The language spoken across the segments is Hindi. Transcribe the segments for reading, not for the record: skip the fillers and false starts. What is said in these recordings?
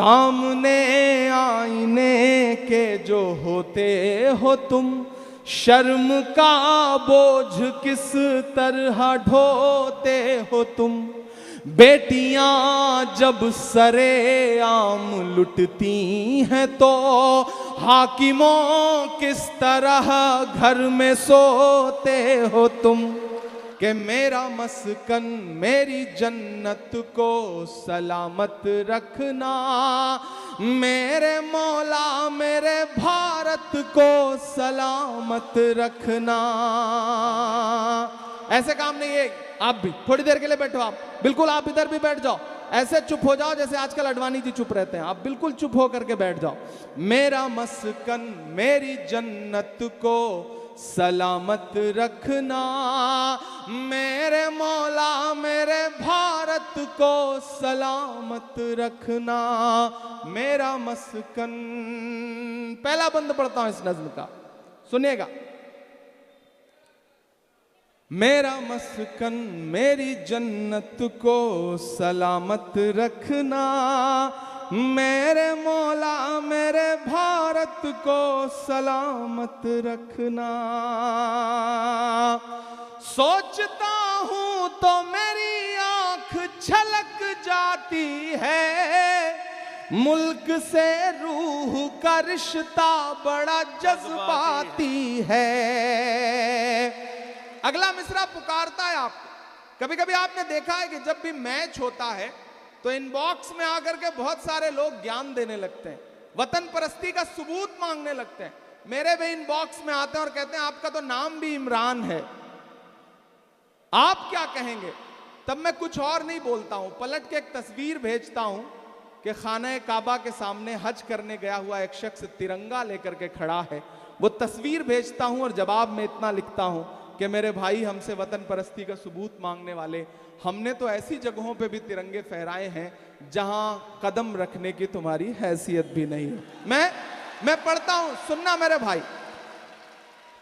सामने आईने के जो होते हो तुम, शर्म का बोझ किस तरह ढोते हो तुम। बेटियां जब सरे आम लुटती हैं तो हाकिमों किस तरह घर में सोते हो तुम। कि मेरा मस्कन मेरी जन्नत को सलामत रखना, मेरे मौला मेरे भारत को सलामत रखना। ऐसे काम नहीं है। आप भी थोड़ी देर के लिए बैठो, आप बिल्कुल, आप इधर भी बैठ जाओ, ऐसे चुप हो जाओ जैसे आजकल अडवाणी जी चुप रहते हैं। आप बिल्कुल चुप हो करके बैठ जाओ। मेरा मस्कन मेरी जन्नत को सलामत रखना, मेरे मौला मेरे भारत को सलामत रखना। मेरा मस्कन, पहला बंद पढ़ता हूं इस नज्म का, सुनिएगा। मेरा मस्कन मेरी जन्नत को सलामत रखना, मेरे मौला मेरे भारत को सलामत रखना। सोचता हूं तो मेरी आंख छलक जाती है, मुल्क से रूह का रिश्ता बड़ा जज्बाती है। अगला मिसरा पुकारता है आपको। कभी कभी आपने देखा है कि जब भी मैच होता है तो इनबॉक्स में आकर के बहुत सारे लोग ज्ञान देने लगते हैं, वतन परस्ती का सबूत मांगने लगते हैं। मेरे भी इनबॉक्स में आते हैं और कहते हैं आपका तो नाम भी इमरान है, आप क्या कहेंगे? तब मैं कुछ और नहीं बोलता हूं, पलट के एक तस्वीर भेजता हूं कि खाना काबा के सामने हज करने गया हुआ एक शख्स तिरंगा लेकर के खड़ा है। वो तस्वीर भेजता हूं और जवाब में इतना लिखता हूं कि मेरे भाई हमसे वतन परस्ती का सबूत मांगने वाले, हमने तो ऐसी जगहों पे भी तिरंगे फहराए हैं जहां कदम रखने की तुम्हारी हैसियत भी नहीं है। मैं पढ़ता हूं, सुनना मेरे भाई।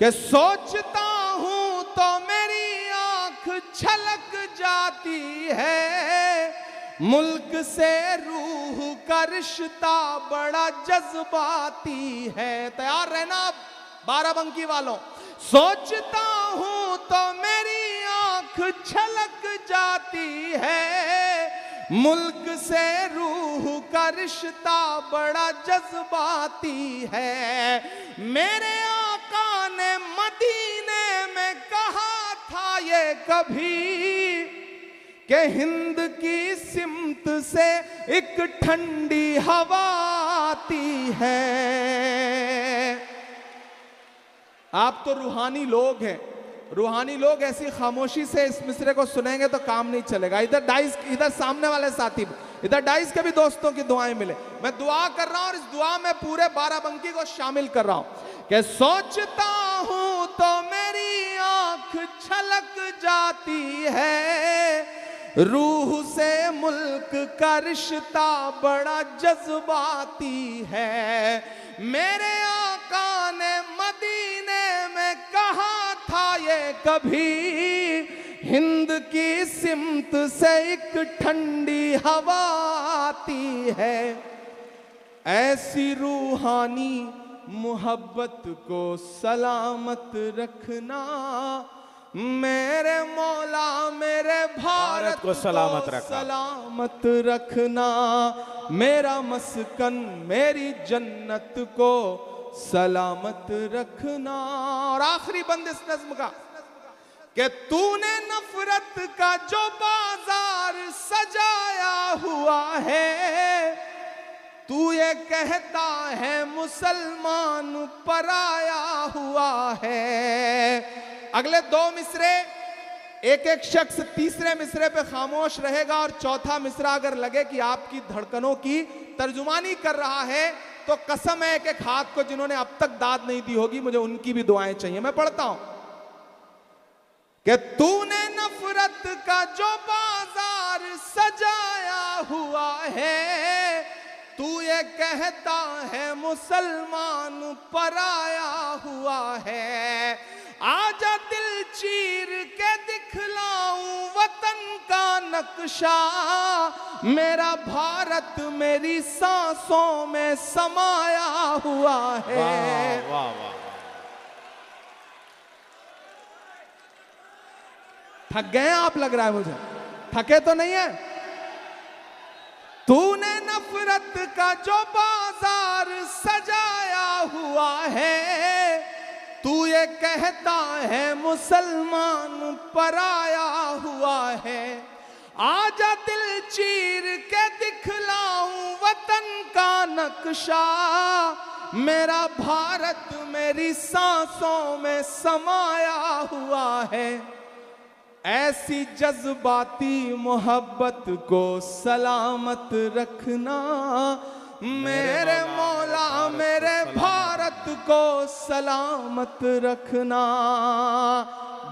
कि सोचता हूं तो मेरी आंख छलक जाती है, मुल्क से रूह का रिश्ता बड़ा जज्बाती है। तैयार रहना आप बाराबंकी वालों। सोचता हूं तो मेरी आंख छलक जाती है, मुल्क से रूह का रिश्ता बड़ा जज्बाती है। मेरे आका ने मदीने में कहा था ये कभी कि हिंद की सिमत से एक ठंडी हवा आती है। आप तो रूहानी लोग हैं, रूहानी लोग ऐसी खामोशी से इस मिसरे को सुनेंगे तो काम नहीं चलेगा। इधर डाइस, इधर सामने वाले साथी, इधर डाइस के भी दोस्तों की दुआएं मिले। मैं दुआ कर रहा हूं और इस दुआ में पूरे बाराबंकी को शामिल कर रहा हूं कि सोचता हूं तो मेरी आंख छलक जाती है, रूह से मुल्क का रिश्ता बड़ा जज्बाती है। मेरे आका ने मदीने में कहा था ये कभी, हिंद की सिमत से एक ठंडी हवा आती है। ऐसी रूहानी मोहब्बत को सलामत रखना, मेरे मौला मेरे भारत को सलामत रखना। मेरा मस्कन मेरी जन्नत को सलामत रखना। और आखिरी बंद इस नज्म का कि तूने नफरत का जो बाजार सजाया हुआ है, तू ये कहता है मुसलमान पराया हुआ है। अगले दो मिसरे एक एक शख्स तीसरे मिसरे पे खामोश रहेगा और चौथा मिसरा अगर लगे कि आपकी धड़कनों की तर्जुमानी कर रहा है तो कसम है कि एक हाथ को जिन्होंने अब तक दाद नहीं दी होगी, मुझे उनकी भी दुआएं चाहिए। मैं पढ़ता हूं कि तूने नफरत का जो बाजार सजाया हुआ है, तू ये कहता है मुसलमान पराया हुआ है। आजा दिल चीर के दिखलाऊं वतन का नक्शा, मेरा भारत मेरी सांसों में समाया हुआ है। वाह वाह वाह। थक गए आप, लग रहा है मुझे, थके तो नहीं है? तूने नफरत का जो बाजार सजाया हुआ है, तू ये कहता है मुसलमान पराया हुआ है। आजा दिल चीर के दिखलाऊं वतन का नक्शा, मेरा भारत मेरी सांसों में समाया हुआ है। ऐसी जज्बाती मोहब्बत को सलामत रखना, मेरे मौला मेरे भारत को सलामत रखना।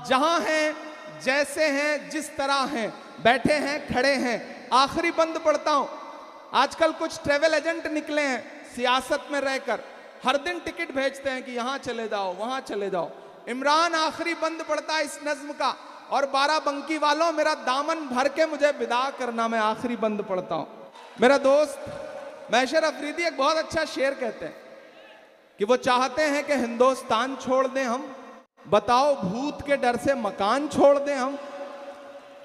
जहां हैं, जैसे हैं, जिस तरह हैं, बैठे हैं, खड़े हैं, आखिरी बंद पढ़ता हूं। आजकल कुछ ट्रेवल एजेंट निकले हैं सियासत में रहकर, हर दिन टिकट भेजते हैं कि यहां चले जाओ वहां चले जाओ। इमरान आखिरी बंद पढ़ता है इस नज्म का, और बाराबंकी वालों मेरा दामन भर के मुझे विदा करना, मैं आखिरी बंद पढ़ता हूं। मेरा दोस्त महशर अफरीदी एक बहुत अच्छा शेर कहते हैं कि वो चाहते हैं कि हिंदुस्तान छोड़ दें हम, बताओ भूत के डर से मकान छोड़ दें हम।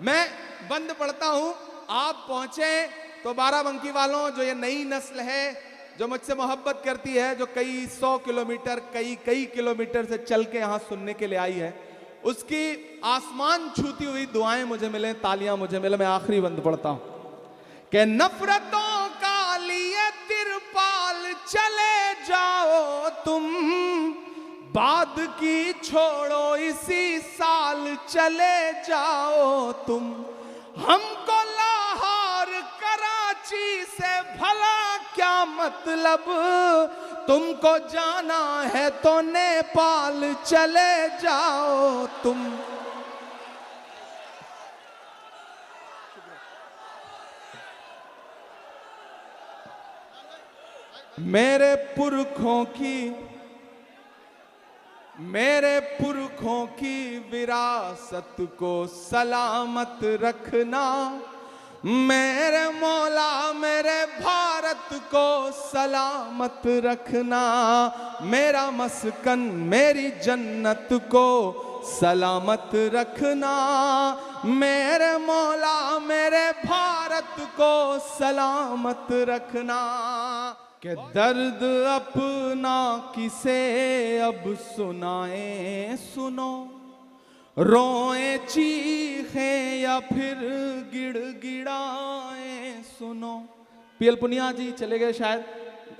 मैं बंद पढ़ता हूं, आप पहुंचे तो बाराबंकी वालों, जो ये नई नस्ल है जो मुझसे मोहब्बत करती है, जो कई 100 किलोमीटर कई किलोमीटर से चल के यहां सुनने के लिए आई है, उसकी आसमान छूती हुई दुआएं मुझे मिले, तालियां मुझे मिले। मैं आखिरी बंद पढ़ता हूं कि नफरतों का लिए तिरपाल चले जाओ तुम, बाद की छोड़ो इसी साल चले जाओ तुम। हमको लाहौर कराची से भला क्या मतलब, तुमको जाना है तो नेपाल चले जाओ तुम। मेरे पुरखों की विरासत को सलामत रखना, मेरे मौला मेरे भारत को सलामत रखना। मेरा मस्कन मेरी जन्नत को सलामत रखना, मेरे मौला मेरे भारत को सलामत रखना। कि दर्द अपना किसे अब सुनाए सुनो, रोए चीखें या फिर गिड़गिड़ाए सुनो। पीएल पुनिया जी चले गए शायद,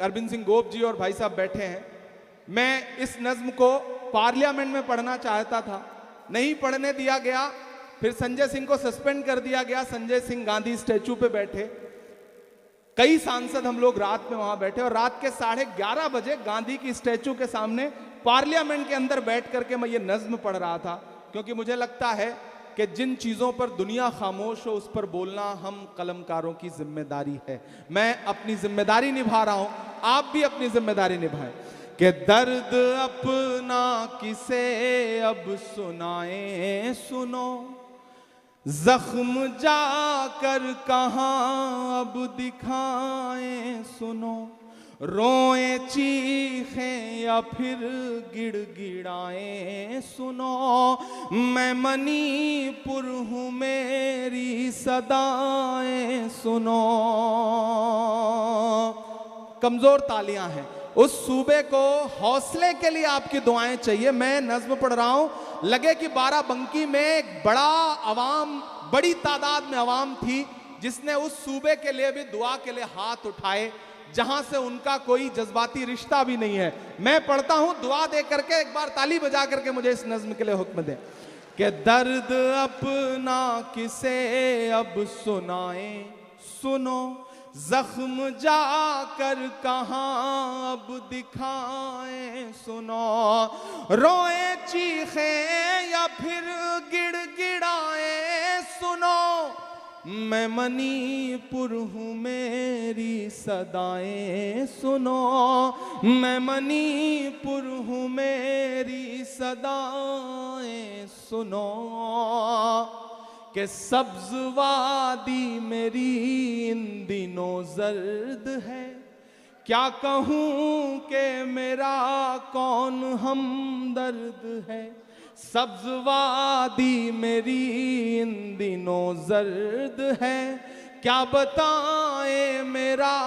अरविंद सिंह गोप जी और भाई साहब बैठे हैं। मैं इस नज्म को पार्लियामेंट में पढ़ना चाहता था, नहीं पढ़ने दिया गया, फिर संजय सिंह को सस्पेंड कर दिया गया। संजय सिंह गांधी स्टैचू पे बैठे, कई सांसद हम लोग रात में वहां बैठे, और रात के 11:30 बजे गांधी की स्टैचू के सामने पार्लियामेंट के अंदर बैठ करके मैं ये नज्म पढ़ रहा था, क्योंकि मुझे लगता है कि जिन चीजों पर दुनिया खामोश हो उस पर बोलना हम कलमकारों की जिम्मेदारी है। मैं अपनी जिम्मेदारी निभा रहा हूं, आप भी अपनी जिम्मेदारी निभाएं। कि दर्द अपना किसे अब सुनाए सुनो, जख्म जाकर कहां अब दिखाएं सुनो। रोए चीखें या फिर गिड़गिड़ाएं सुनो, मैं मणिपुर हूं मेरी सदाएं सुनो। कमजोर तालियां हैं, उस सूबे को हौसले के लिए आपकी दुआएं चाहिए। मैं नज्म पढ़ रहा हूं, लगे कि बाराबंकी में एक बड़ी तादाद में अवाम थी जिसने उस सूबे के लिए भी दुआ के लिए हाथ उठाए, जहां से उनका कोई जज्बाती रिश्ता भी नहीं है। मैं पढ़ता हूं, दुआ दे करके एक बार ताली बजा करके मुझे इस नज्म के लिए हुक्म दे। कि दर्द अपना किसे अब सुनाए सुनो, जख्म जाकर कहां अब दिखाएं सुनो। रोए चीखे या फिर गिड़गिड़ाएं सुनो, मैं मणिपुर हूं मेरी सदाएं सुनो। मैं मणिपुर हूं मेरी सदाएं सुनो। कि सब्ज वादी मेरी इन दिनों जर्द है। क्या कहूँ कि मेरा कौन हमदर्द है। सब्ज वादी मेरी इन दिनों जर्द है। क्या बताएं मेरा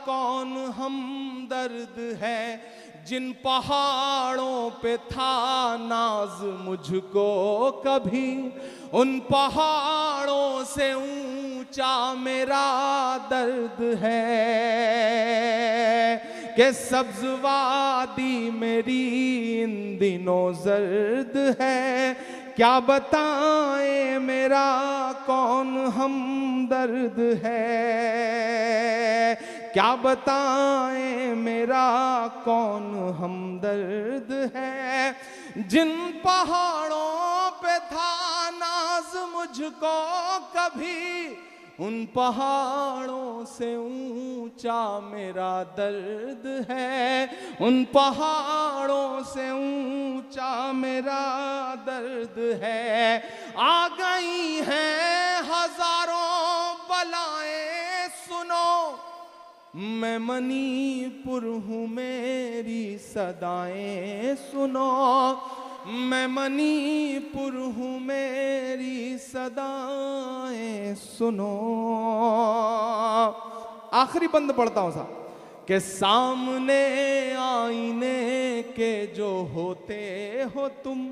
कौन हमदर्द है। जिन पहाड़ों पे था नाज मुझको कभी, उन पहाड़ों से ऊंचा मेरा दर्द है। कि सब्ज वादी मेरी इन दिनों जर्द है। क्या बताएं मेरा कौन हमदर्द है। क्या बताएं मेरा कौन हमदर्द है। जिन पहाड़ों पे था नाज मुझको कभी, उन पहाड़ों से ऊंचा मेरा दर्द है। उन पहाड़ों से ऊंचा मेरा दर्द है। आ गई हैं हजारों बलाएं सुनो, मैं मणिपुर हूँ मेरी सदाएं सुनो। मैं मणिपुर हूँ मेरी सदाएं सुनो। आखिरी बंद पढ़ता हूं साहब। कि सामने आईने के जो होते हो तुम,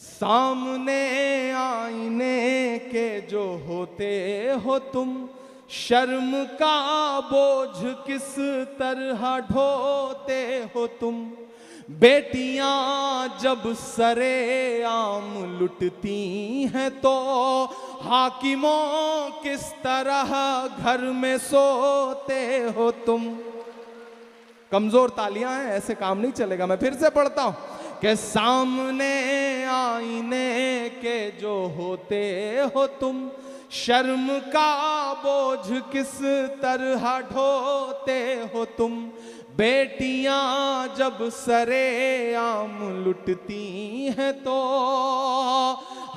सामने आईने के जो होते हो तुम, शर्म का बोझ किस तरह ढोते हो तुम। बेटियां जब सरे आम लुटती हैं तो हाकिमों किस तरह घर में सोते हो तुम। कमजोर तालियां हैं, ऐसे काम नहीं चलेगा। मैं फिर से पढ़ता हूं कि सामने आईने के जो होते हो तुम, शर्म का बोझ किस तरह ढोते हो तुम। बेटियां जब सरे आम लुटती हैं तो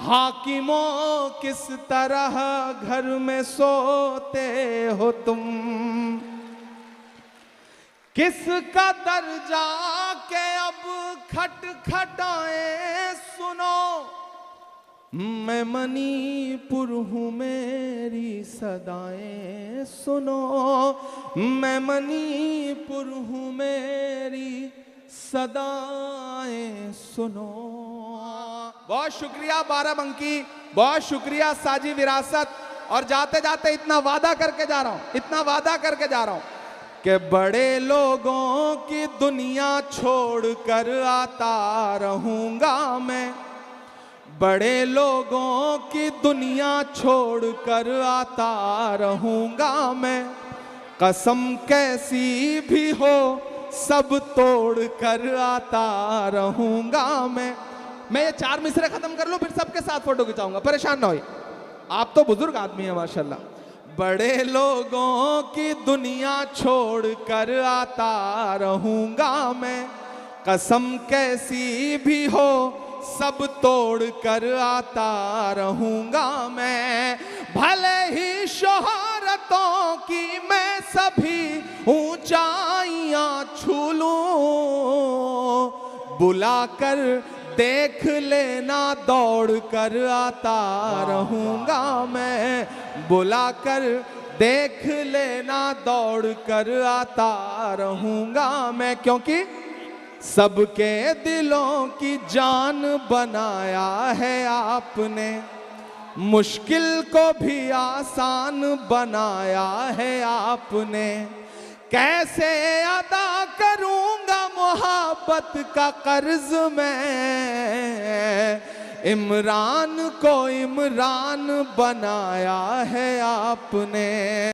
हाकिमों किस तरह घर में सोते हो तुम। किसका दर्जा के अब खटखटाए सुनो, मैं मणिपुर हूँ मेरी सदाएं सुनो। मैं मणिपुर हूँ मेरी सदाएं सुनो। बहुत शुक्रिया बाराबंकी, बहुत शुक्रिया साजी विरासत। और जाते जाते इतना वादा करके जा रहा हूँ, इतना वादा करके जा रहा हूँ कि बड़े लोगों की दुनिया छोड़ कर आता रहूँगा मैं। बड़े लोगों की दुनिया छोड़ कर आता रहूँगा मैं। कसम कैसी भी हो सब तोड़ कर आता रहूँगा मैं। ये 4 मिसरे खत्म कर लूँ फिर सबके साथ फोटो खिंचाऊंगा, परेशान ना होइए। आप तो बुजुर्ग आदमी हैं माशाल्लाह। बड़े लोगों की दुनिया छोड़ कर आता रहूँगा मैं। कसम कैसी भी हो सब तोड़ कर आता रहूँगा मैं। भले ही शोहरतों की मैं सभी ऊंचाइयां छू लूं, बुलाकर देख लेना दौड़ कर आता रहूँगा मैं। बुलाकर देख लेना दौड़ कर आता रहूँगा मैं। क्योंकि सबके दिलों की जान बनाया है आपने, मुश्किल को भी आसान बनाया है आपने। कैसे अदा करूँगा मोहब्बत का कर्ज मैं, इमरान को इमरान बनाया है आपने।